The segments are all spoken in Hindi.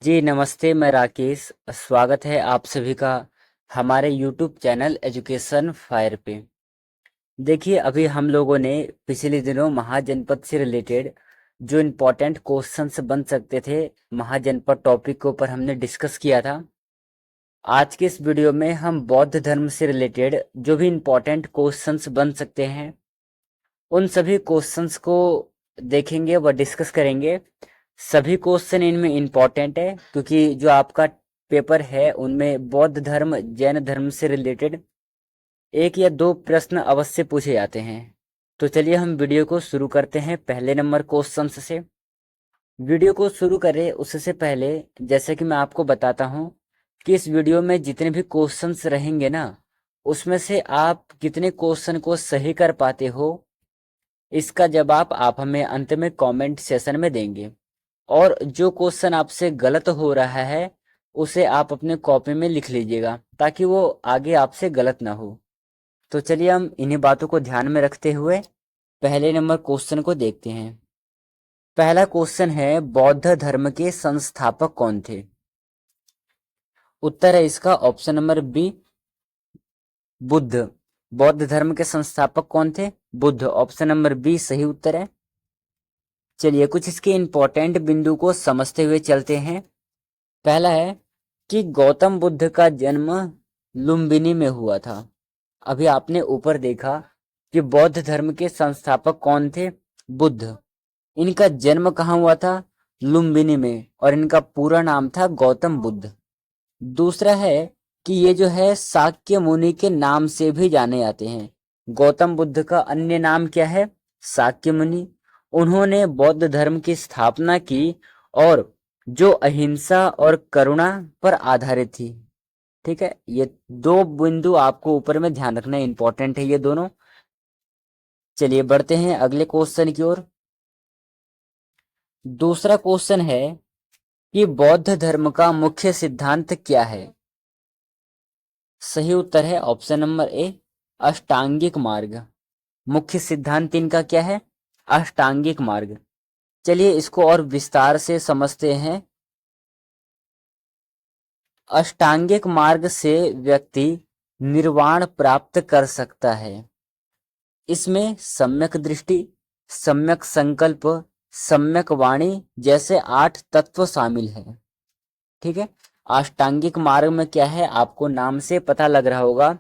जी नमस्ते, मैं राकेश। स्वागत है आप सभी का हमारे यूट्यूब चैनल एजुकेशन फायर पे। देखिए, अभी हम लोगों ने पिछले दिनों महाजनपद से रिलेटेड जो इम्पोर्टेंट क्वेश्चंस बन सकते थे, महाजनपद टॉपिक के ऊपर हमने डिस्कस किया था। आज के इस वीडियो में हम बौद्ध धर्म से रिलेटेड जो भी इम्पोर्टेंट क्वेश्चंस बन सकते हैं, उन सभी क्वेश्चंस को देखेंगे व डिस्कस करेंगे। सभी क्वेश्चन इनमें इम्पोर्टेंट है, क्योंकि जो आपका पेपर है उनमें बौद्ध धर्म जैन धर्म से रिलेटेड एक या दो प्रश्न अवश्य पूछे जाते हैं। तो चलिए हम वीडियो को शुरू करते हैं पहले नंबर क्वेश्चन से। वीडियो को शुरू करें उससे पहले जैसे कि मैं आपको बताता हूं कि इस वीडियो में जितने भी क्वेश्चंस रहेंगे ना, उसमें से आप कितने क्वेश्चन को सही कर पाते हो, इसका जवाब आप हमें अंत में कमेंट सेशन में देंगे। और जो क्वेश्चन आपसे गलत हो रहा है उसे आप अपने कॉपी में लिख लीजिएगा, ताकि वो आगे आपसे गलत ना हो। तो चलिए हम इन्हीं बातों को ध्यान में रखते हुए पहले नंबर क्वेश्चन को देखते हैं। पहला क्वेश्चन है, बौद्ध धर्म के संस्थापक कौन थे? उत्तर है इसका ऑप्शन नंबर बी, बुद्ध। बौद्ध धर्म के संस्थापक कौन थे? बुद्ध। ऑप्शन नंबर बी सही उत्तर है। चलिए कुछ इसके इंपॉर्टेंट बिंदु को समझते हुए चलते हैं। पहला है कि गौतम बुद्ध का जन्म लुम्बिनी में हुआ था। अभी आपने ऊपर देखा कि बौद्ध धर्म के संस्थापक कौन थे? बुद्ध। इनका जन्म कहाँ हुआ था? लुम्बिनी में, और इनका पूरा नाम था गौतम बुद्ध। दूसरा है कि ये जो है शाक्य मुनि के नाम से भी जाने जाते हैं। गौतम बुद्ध का अन्य नाम क्या है? शाक्य मुनि। उन्होंने बौद्ध धर्म की स्थापना की, और जो अहिंसा और करुणा पर आधारित थी। ठीक है, ये दो बिंदु आपको ऊपर में ध्यान रखना, इंपॉर्टेंट है ये दोनों। चलिए बढ़ते हैं अगले क्वेश्चन की ओर। दूसरा क्वेश्चन है कि बौद्ध धर्म का मुख्य सिद्धांत क्या है? सही उत्तर है ऑप्शन नंबर ए, अष्टांगिक मार्ग। मुख्य सिद्धांत इनका क्या है? अष्टांगिक मार्ग। चलिए इसको और विस्तार से समझते हैं। अष्टांगिक मार्ग से व्यक्ति निर्वाण प्राप्त कर सकता है। इसमें सम्यक दृष्टि, सम्यक संकल्प, सम्यक वाणी जैसे 8 तत्व शामिल हैं। ठीक है, अष्टांगिक मार्ग में क्या है आपको नाम से पता लग रहा होगा।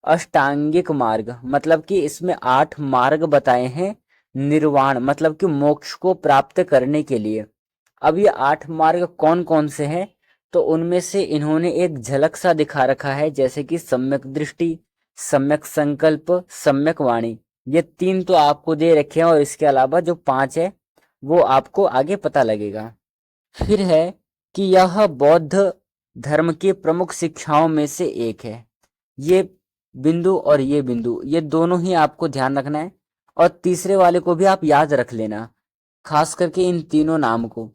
अष्टांगिक मार्ग मतलब कि इसमें 8 मार्ग बताए हैं निर्वाण मतलब कि मोक्ष को प्राप्त करने के लिए। अब ये 8 मार्ग कौन कौन से हैं, तो उनमें से इन्होंने एक झलक सा दिखा रखा है, जैसे कि सम्यक दृष्टि, सम्यक संकल्प, सम्यक वाणी। ये 3 तो आपको दे रखे हैं, और इसके अलावा जो 5 है वो आपको आगे पता लगेगा। फिर है कि यह बौद्ध धर्म की प्रमुख शिक्षाओं में से एक है। ये बिंदु और ये बिंदु, ये दोनों ही आपको ध्यान रखना है, और तीसरे वाले को भी आप याद रख लेना, खास करके इन तीनों नाम को।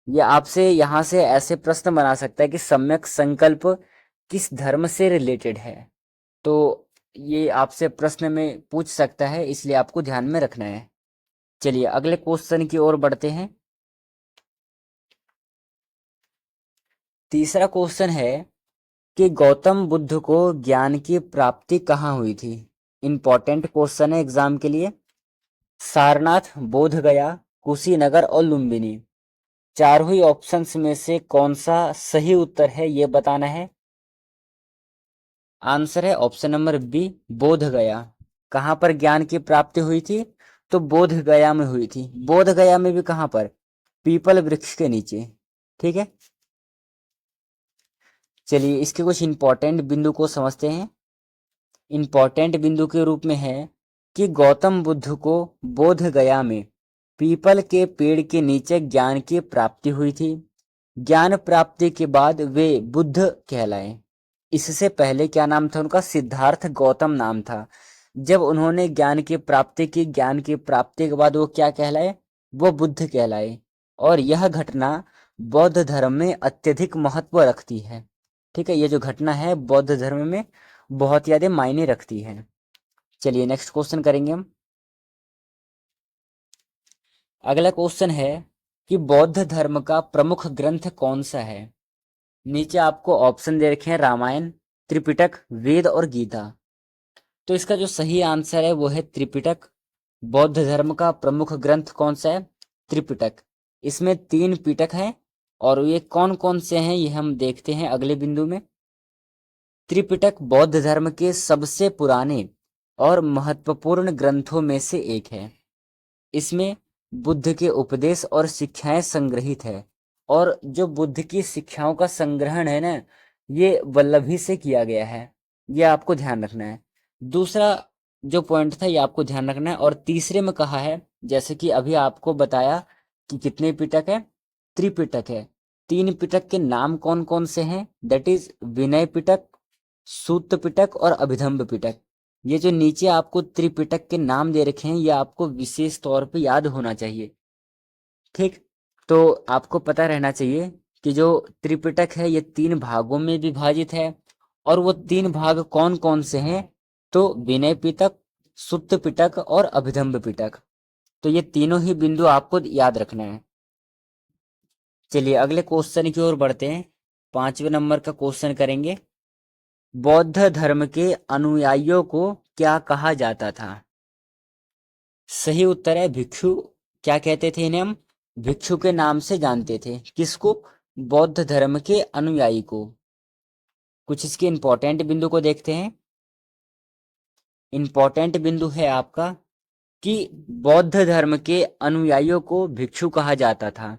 ये आपसे यहाँ से ऐसे प्रश्न बना सकता है कि सम्यक संकल्प किस धर्म से रिलेटेड है, तो ये आपसे प्रश्न में पूछ सकता है, इसलिए आपको ध्यान में रखना है। चलिए अगले क्वेश्चन की ओर बढ़ते हैं। तीसरा क्वेश्चन है कि गौतम बुद्ध को ज्ञान की प्राप्ति कहाँ हुई थी? इंपॉर्टेंट क्वेश्चन है एग्जाम के लिए। सारनाथ, बोध गया, कुशीनगर और लुम्बिनी। चारों ही ऑप्शंस में से कौन सा सही उत्तर है ये बताना है। आंसर है ऑप्शन नंबर बी, बोध गया। कहाँ पर ज्ञान की प्राप्ति हुई थी? तो बोध गया में हुई थी। बोध गया में भी कहाँ पर? पीपल वृक्ष के नीचे। ठीक है, चलिए इसके कुछ इंपॉर्टेंट बिंदु को समझते हैं। इंपॉर्टेंट बिंदु के रूप में है कि गौतम बुद्ध को बोध गया में पीपल के पेड़ के नीचे ज्ञान की प्राप्ति हुई थी। ज्ञान प्राप्ति के बाद वे बुद्ध कहलाए। इससे पहले क्या नाम था उनका? सिद्धार्थ गौतम नाम था। जब उन्होंने ज्ञान की प्राप्ति की, ज्ञान की प्राप्ति के बाद वो क्या कहलाए? वो बुद्ध कहलाए। और यह घटना बौद्ध धर्म में अत्यधिक महत्व रखती है। ठीक है, ये जो घटना है बौद्ध धर्म में बहुत ज्यादा मायने रखती है। चलिए नेक्स्ट क्वेश्चन करेंगे हम। अगला क्वेश्चन है कि बौद्ध धर्म का प्रमुख ग्रंथ कौन सा है। नीचे आपको ऑप्शन दे रखे हैं, रामायण, त्रिपिटक, वेद और गीता। तो इसका जो सही आंसर है वो है त्रिपिटक। बौद्ध धर्म का प्रमुख ग्रंथ कौन सा है? त्रिपिटक। इसमें 3 पिटक हैं और ये कौन कौन से हैं ये हम देखते हैं अगले बिंदु में। त्रिपिटक बौद्ध धर्म के सबसे पुराने और महत्वपूर्ण ग्रंथों में से एक है। इसमें बुद्ध के उपदेश और शिक्षाएं संग्रहित है, और जो बुद्ध की शिक्षाओं का संग्रहण है ना, ये वल्लभी से किया गया है। ये आपको ध्यान रखना है। दूसरा जो पॉइंट था ये आपको ध्यान रखना है। और तीसरे में कहा है, जैसे कि अभी आपको बताया कि कितने पिटक है, त्रिपिटक है। 3 पिटक के नाम कौन कौन से हैं? दैट इज विनय पिटक, सूत पिटक और अभिधम्ब पिटक। ये जो नीचे आपको त्रिपिटक के नाम दे रखे हैं ये आपको विशेष तौर पे याद होना चाहिए। ठीक, तो आपको पता रहना चाहिए कि जो त्रिपिटक है ये 3 भागों में विभाजित है। और वो 3 भाग कौन कौन से हैं? तो विनय पिटक, सुत्त पिटक और अभिधम्ब पिटक। तो ये तीनों ही बिंदु आपको याद रखना है। चलिए अगले क्वेश्चन की ओर बढ़ते हैं। 5वें नंबर का क्वेश्चन करेंगे। बौद्ध धर्म के अनुयायियों को क्या कहा जाता था? सही उत्तर है भिक्षु। क्या कहते थे इन्हें? हम भिक्षु के नाम से जानते थे। किसको? बौद्ध धर्म के अनुयायी को। कुछ इसके इंपॉर्टेंट बिंदु को देखते हैं। इंपॉर्टेंट बिंदु है आपका कि बौद्ध धर्म के अनुयायियों को भिक्षु कहा जाता था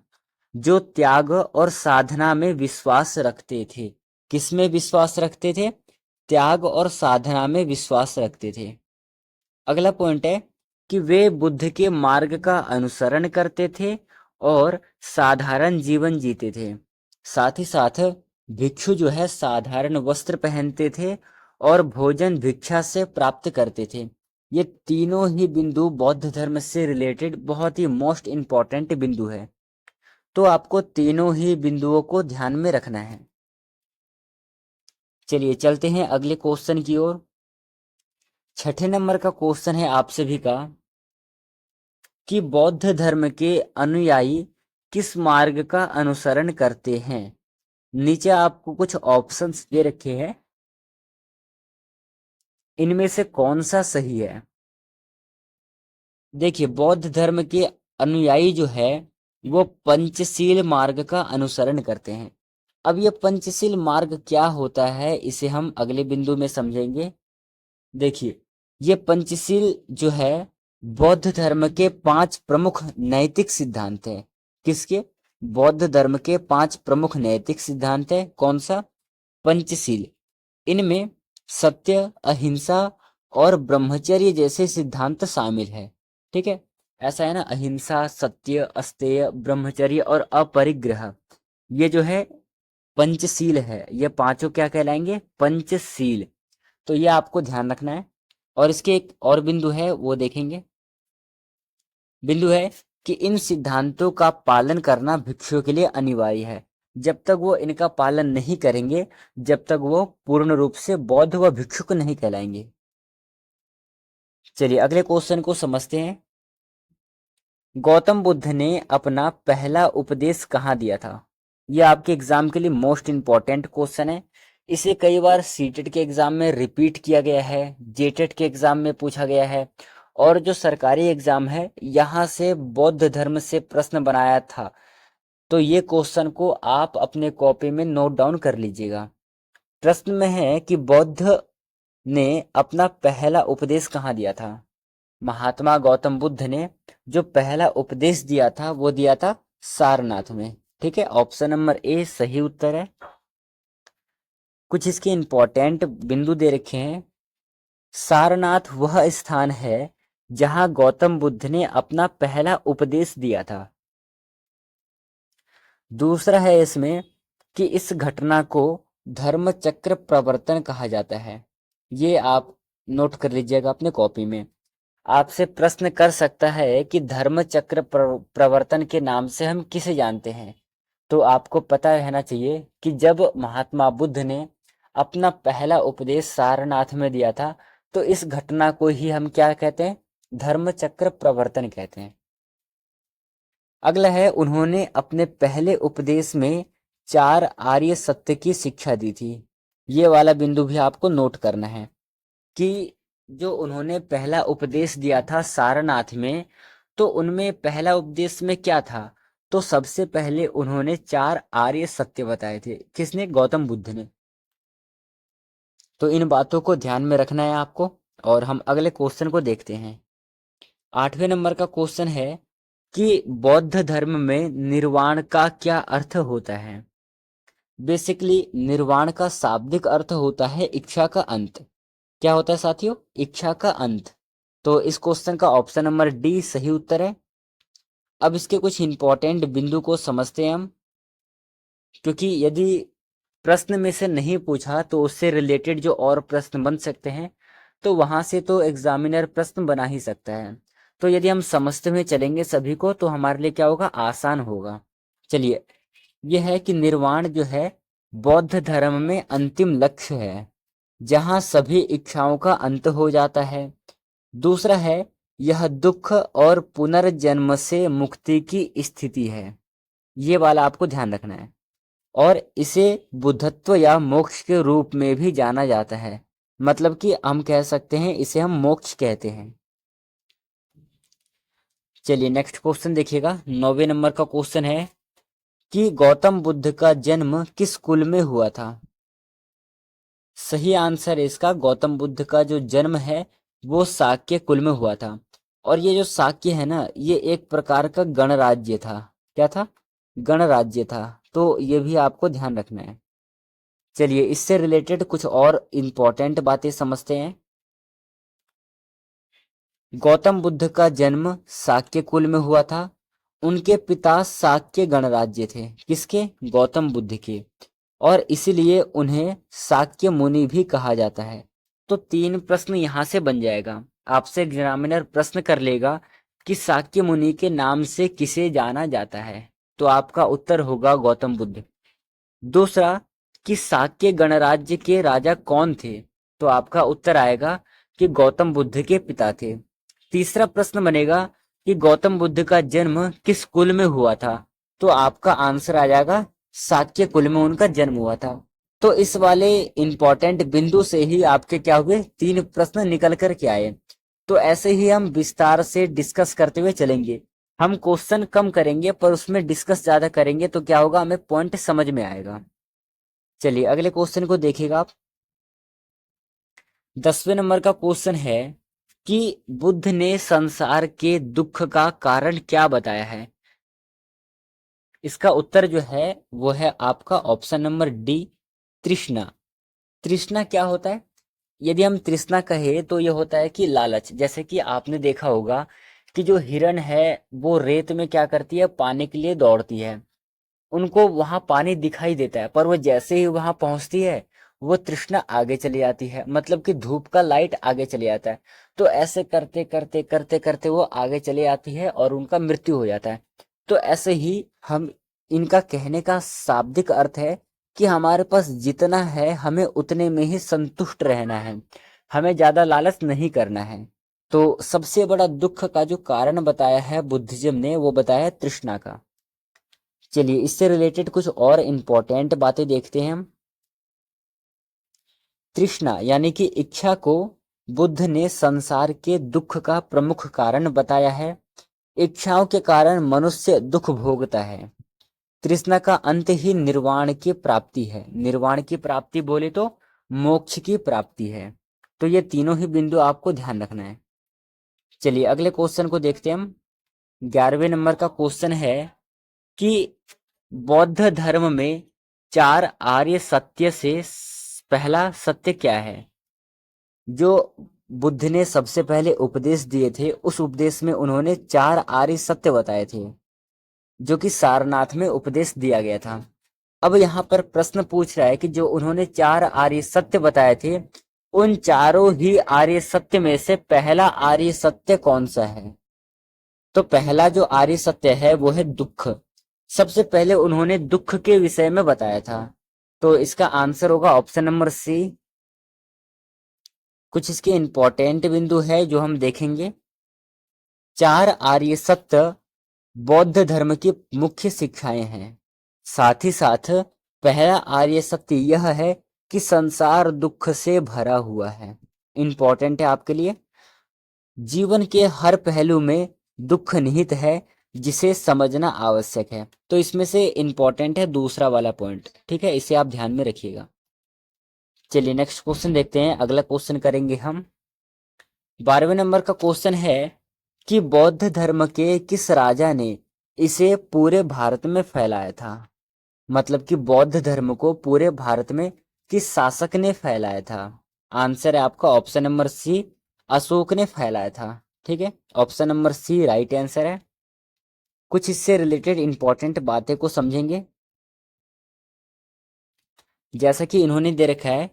जो त्याग और साधना में विश्वास रखते थे। किसमें विश्वास रखते थे? त्याग और साधना में विश्वास रखते थे। अगला पॉइंट है कि वे बुद्ध के मार्ग का अनुसरण करते थे और साधारण जीवन जीते थे। साथ ही साथ भिक्षु जो है साधारण वस्त्र पहनते थे और भोजन भिक्षा से प्राप्त करते थे। ये तीनों ही बिंदु बौद्ध धर्म से रिलेटेड बहुत ही मोस्ट इंपॉर्टेंट बिंदु है। तो आपको तीनों ही बिंदुओं को ध्यान में रखना है। चलिए चलते हैं अगले क्वेश्चन की ओर। 6ठे नंबर का क्वेश्चन है आप सभी का कि बौद्ध धर्म के अनुयायी किस मार्ग का अनुसरण करते हैं। नीचे आपको कुछ ऑप्शंस दे रखे हैं, इनमें से कौन सा सही है? देखिए बौद्ध धर्म के अनुयायी जो है वो पंचशील मार्ग का अनुसरण करते हैं। अब ये पंचशील मार्ग क्या होता है इसे हम अगले बिंदु में समझेंगे। देखिए ये पंचशील जो है बौद्ध धर्म के 5 प्रमुख नैतिक सिद्धांत है। किसके? बौद्ध धर्म के 5 प्रमुख नैतिक सिद्धांत है। कौन सा? पंचशील। इनमें सत्य, अहिंसा और ब्रह्मचर्य जैसे सिद्धांत शामिल है। ठीक है, ऐसा है ना, अहिंसा, सत्य, अस्तेय, ब्रह्मचर्य और अपरिग्रह। ये जो है पंचशील है। ये पांचों क्या कहलाएंगे? पंचशील। तो ये आपको ध्यान रखना है। और इसके एक और बिंदु है वो देखेंगे। बिंदु है कि इन सिद्धांतों का पालन करना भिक्षुओं के लिए अनिवार्य है। जब तक वो इनका पालन नहीं करेंगे जब तक वो पूर्ण रूप से बौद्ध व भिक्षुक नहीं कहलाएंगे। चलिए अगले क्वेश्चन को समझते हैं। गौतम बुद्ध ने अपना पहला उपदेश कहाँ दिया था? यह आपके एग्जाम के लिए मोस्ट इंपॉर्टेंट क्वेश्चन है। इसे कई बार सीटेट के एग्जाम में रिपीट किया गया है, जेटेट के एग्जाम में पूछा गया है, और जो सरकारी एग्जाम है यहाँ से बौद्ध धर्म से प्रश्न बनाया था। तो ये क्वेश्चन को आप अपने कॉपी में नोट डाउन कर लीजिएगा। प्रश्न में है कि बौद्ध ने अपना पहला उपदेश कहाँ दिया था? महात्मा गौतम बुद्ध ने जो पहला उपदेश दिया था वो दिया था सारनाथ में। ठीक है, ऑप्शन नंबर ए सही उत्तर है। कुछ इसके इंपॉर्टेंट बिंदु दे रखे हैं। सारनाथ वह स्थान है जहां गौतम बुद्ध ने अपना पहला उपदेश दिया था। दूसरा है इसमें कि इस घटना को धर्म चक्र प्रवर्तन कहा जाता है। ये आप नोट कर लीजिएगा अपने कॉपी में। आपसे प्रश्न कर सकता है कि धर्म चक्र प्रवर्तन के नाम से हम किसे जानते हैं। तो आपको पता रहना चाहिए कि जब महात्मा बुद्ध ने अपना पहला उपदेश सारनाथ में दिया था तो इस घटना को ही हम क्या कहते हैं? धर्म चक्र प्रवर्तन कहते हैं। अगला है, उन्होंने अपने पहले उपदेश में 4 आर्य सत्य की शिक्षा दी थी। ये वाला बिंदु भी आपको नोट करना है कि जो उन्होंने पहला उपदेश दिया था सारनाथ में, तो उनमें पहला उपदेश में क्या था? तो सबसे पहले उन्होंने 4 आर्य सत्य बताए थे। किसने? गौतम बुद्ध ने। तो इन बातों को ध्यान में रखना है आपको। और हम अगले क्वेश्चन को देखते हैं। 8वें नंबर का क्वेश्चन है कि बौद्ध धर्म में निर्वाण का क्या अर्थ होता है? बेसिकली निर्वाण का शाब्दिक अर्थ होता है इच्छा का अंत। क्या होता है साथियों? इच्छा का अंत। तो इस क्वेश्चन का ऑप्शन नंबर डी सही उत्तर है। अब इसके कुछ इंपॉर्टेंट बिंदु को समझते हैं हम, क्योंकि यदि प्रश्न में से नहीं पूछा तो उससे रिलेटेड जो और प्रश्न बन सकते हैं, तो वहां से तो एग्जामिनर प्रश्न बना ही सकता है। तो यदि हम समझते हुए चलेंगे सभी को, तो हमारे लिए क्या होगा? आसान होगा। चलिए, यह है कि निर्वाण जो है बौद्ध धर्म में अंतिम लक्ष्य है, जहां सभी इच्छाओं का अंत हो जाता है। दूसरा है, यह दुख और पुनर्जन्म से मुक्ति की स्थिति है। ये वाला आपको ध्यान रखना है। और इसे बुद्धत्व या मोक्ष के रूप में भी जाना जाता है। मतलब कि हम कह सकते हैं इसे हम मोक्ष कहते हैं। चलिए नेक्स्ट क्वेश्चन देखिएगा। 9वें नंबर का क्वेश्चन है कि गौतम बुद्ध का जन्म किस कुल में हुआ था? सही आंसर है इसका, गौतम बुद्ध का जो जन्म है वो शाक्य कुल में हुआ था। और ये जो शाक्य है ना, ये एक प्रकार का गणराज्य था। क्या था? गणराज्य था। तो ये भी आपको ध्यान रखना है। चलिए इससे रिलेटेड कुछ और इम्पोर्टेंट बातें समझते हैं। गौतम बुद्ध का जन्म शाक्य कुल में हुआ था। उनके पिता शाक्य गणराज्य थे। किसके? गौतम बुद्ध के। और इसीलिए उन्हें शाक्य मुनि भी कहा जाता है। तो 3 प्रश्न यहां से बन जाएगा। आपसे एग्जामिनर प्रश्न कर लेगा कि शाक्य मुनि के नाम से किसे जाना जाता है, तो आपका उत्तर होगा गौतम बुद्ध। दूसरा, कि शाक्य गणराज्य के राजा कौन थे, तो आपका उत्तर आएगा कि गौतम बुद्ध के पिता थे। तीसरा प्रश्न बनेगा कि गौतम बुद्ध का जन्म किस कुल में हुआ था, तो आपका आंसर आ जाएगा शाक्य कुल में उनका जन्म हुआ था। तो इस वाले इंपॉर्टेंट बिंदु से ही आपके क्या हुए? 3 प्रश्न निकल कर के आए। तो ऐसे ही हम विस्तार से डिस्कस करते हुए चलेंगे। हम क्वेश्चन कम करेंगे पर उसमें डिस्कस ज्यादा करेंगे, तो क्या होगा? हमें पॉइंट समझ में आएगा। चलिए अगले क्वेश्चन को देखिएगा आप। 10वें नंबर का क्वेश्चन है कि बुद्ध ने संसार के दुख का कारण क्या बताया है? इसका उत्तर जो है वो है आपका ऑप्शन नंबर डी, तृष्णा। तृष्णा क्या होता है? यदि हम तृष्णा कहे तो ये होता है कि लालच। जैसे कि आपने देखा होगा कि जो हिरण है वो रेत में क्या करती है? पानी के लिए दौड़ती है। उनको वहां पानी दिखाई देता है, पर वो जैसे ही वहां पहुंचती है वो तृष्णा आगे चली जाती है। मतलब कि धूप का लाइट आगे चले जाता है। तो ऐसे करते करते करते करते वो आगे चली आती है और उनका मृत्यु हो जाता है। तो ऐसे ही हम, इनका कहने का शाब्दिक अर्थ है कि हमारे पास जितना है हमें उतने में ही संतुष्ट रहना है, हमें ज्यादा लालच नहीं करना है। तो सबसे बड़ा दुख का जो कारण बताया है बुद्धिज्म ने, वो बताया है तृष्णा का। चलिए इससे रिलेटेड कुछ और इंपॉर्टेंट बातें देखते हैं हम। तृष्णा यानी कि इच्छा को बुद्ध ने संसार के दुख का प्रमुख कारण बताया है। इच्छाओं के कारण मनुष्य दुख भोगता है। तृष्णा का अंत ही निर्वाण की प्राप्ति है। निर्वाण की प्राप्ति बोले तो मोक्ष की प्राप्ति है। तो ये तीनों ही बिंदु आपको ध्यान रखना है। चलिए अगले क्वेश्चन को देखते हैं हम। 11वें नंबर का क्वेश्चन है कि बौद्ध धर्म में 4 आर्य सत्य से पहला सत्य क्या है? जो बुद्ध ने सबसे पहले उपदेश दिए थे, उस उपदेश में उन्होंने 4 आर्य सत्य बताए थे, जो कि सारनाथ में उपदेश दिया गया था। अब यहाँ पर प्रश्न पूछ रहा है कि जो उन्होंने 4 आर्य सत्य बताए थे, उन चारों ही आर्य सत्य में से पहला आर्य सत्य कौन सा है? तो पहला जो आर्य सत्य है वो है दुख। सबसे पहले उन्होंने दुख के विषय में बताया था। तो इसका आंसर होगा ऑप्शन नंबर सी। कुछ इसके इंपॉर्टेंट बिंदु है जो हम देखेंगे। 4 आर्य सत्य बौद्ध धर्म की मुख्य शिक्षाएं हैं। साथ ही साथ पहला आर्य सत्य यह है कि संसार दुख से भरा हुआ है। इंपॉर्टेंट है आपके लिए। जीवन के हर पहलू में दुख निहित है जिसे समझना आवश्यक है। तो इसमें से इंपॉर्टेंट है दूसरा वाला पॉइंट, ठीक है, इसे आप ध्यान में रखिएगा। चलिए नेक्स्ट क्वेश्चन देखते हैं। अगला क्वेश्चन करेंगे हम। 12वें नंबर का क्वेश्चन है कि बौद्ध धर्म के किस राजा ने इसे पूरे भारत में फैलाया था। मतलब कि बौद्ध धर्म को पूरे भारत में किस शासक ने फैलाया था। आंसर है आपका ऑप्शन नंबर सी, अशोक ने फैलाया था। ठीक है, option number C right answer है। कुछ इससे रिलेटेड इंपॉर्टेंट बातें को समझेंगे। जैसा कि इन्होंने दे रखा है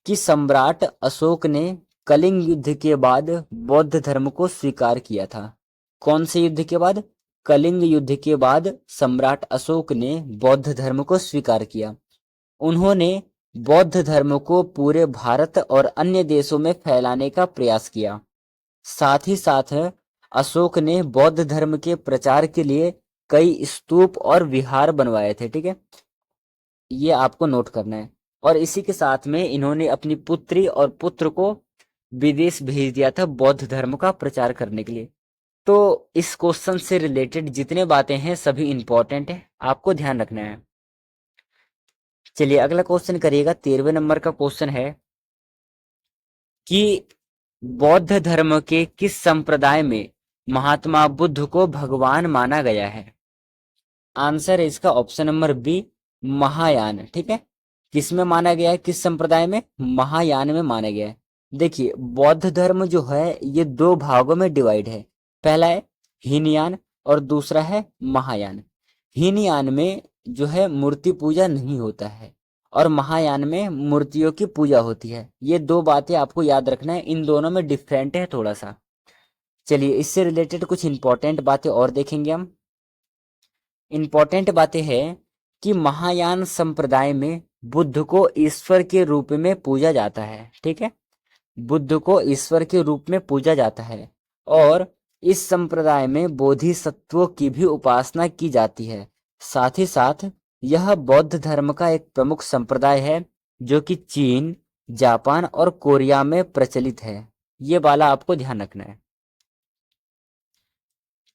कि सम्राट अशोक ने कलिंग युद्ध के बाद बौद्ध धर्म को स्वीकार किया था। कौन से युद्ध के बाद? कलिंग युद्ध के बाद सम्राट अशोक ने बौद्ध धर्म को स्वीकार किया। उन्होंने बौद्ध धर्म को पूरे भारत और अन्य देशों में फैलाने का प्रयास किया। साथ ही साथ अशोक ने बौद्ध धर्म के प्रचार के लिए कई स्तूप और विहार बनवाए थे। ठीक है, ये आपको नोट करना है। और इसी के साथ में इन्होंने अपनी पुत्री और पुत्र को विदेश भेज दिया था बौद्ध धर्म का प्रचार करने के लिए। तो इस क्वेश्चन से रिलेटेड जितने बातें हैं सभी इंपॉर्टेंट है, आपको ध्यान रखना है। चलिए अगला क्वेश्चन करिएगा। 13वें नंबर का क्वेश्चन है कि बौद्ध धर्म के किस संप्रदाय में महात्मा बुद्ध को भगवान माना गया है। आंसर है इसका ऑप्शन नंबर बी, महायान। ठीक है, किसमें माना गया है, किस संप्रदाय में? महायान में माना गया है। देखिए बौद्ध धर्म जो है ये दो भागों में डिवाइड है। पहला है हीनयान और दूसरा है महायान। हीनयान में जो है मूर्ति पूजा नहीं होता है और महायान में मूर्तियों की पूजा होती है। ये दो बातें आपको याद रखना है, इन दोनों में डिफरेंट है थोड़ा सा। चलिए इससे रिलेटेड कुछ इंपॉर्टेंट बातें और देखेंगे हम। इंपॉर्टेंट बातें हैं कि महायान संप्रदाय में बुद्ध को ईश्वर के रूप में पूजा जाता है। ठीक है, बुद्ध को ईश्वर के रूप में पूजा जाता है और इस संप्रदाय में बोधिसत्वों की भी उपासना की जाती है। साथ ही साथ यह बौद्ध धर्म का एक प्रमुख संप्रदाय है जो कि चीन, जापान और कोरिया में प्रचलित है। ये वाला आपको ध्यान रखना है।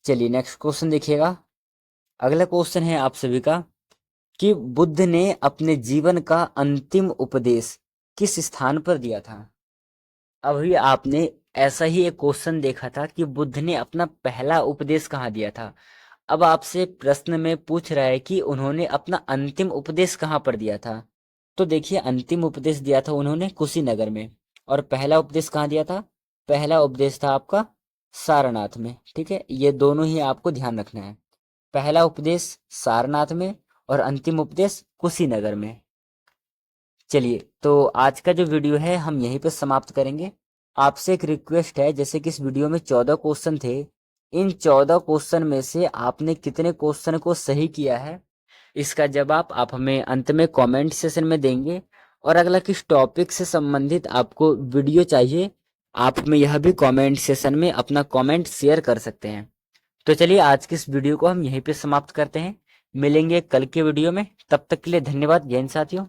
चलिए नेक्स्ट क्वेश्चन देखिएगा। अगला क्वेश्चन है आप सभी का कि बुद्ध ने अपने जीवन का अंतिम उपदेश किस स्थान पर दिया था। अभी आपने ऐसा ही एक क्वेश्चन देखा था कि बुद्ध ने अपना पहला उपदेश कहाँ दिया था। अब आपसे प्रश्न में पूछ रहा है कि उन्होंने अपना अंतिम उपदेश कहाँ पर दिया था। तो देखिए अंतिम उपदेश दिया था उन्होंने कुशीनगर में। और पहला उपदेश कहाँ दिया था? पहला उपदेश था आपका सारनाथ में। ठीक है, ये दोनों ही आपको ध्यान रखना है। पहला उपदेश सारनाथ में और अंतिम उपदेश कुशीनगर में। चलिए तो आज का जो वीडियो है हम यहीं पे समाप्त करेंगे। आपसे एक रिक्वेस्ट है, जैसे कि इस वीडियो में 14 क्वेश्चन थे, इन 14 क्वेश्चन में से आपने कितने क्वेश्चन को सही किया है इसका जवाब आप हमें अंत में कमेंट सेशन में देंगे। और अगला किस टॉपिक से संबंधित आपको वीडियो चाहिए आप हमें यह भी कमेंट सेशन में अपना कमेंट शेयर कर सकते हैं। तो चलिए आज की इस वीडियो को हम यहीं पे समाप्त करते हैं। मिलेंगे कल के वीडियो में, तब तक के लिए धन्यवाद। जय हिंद साथियों।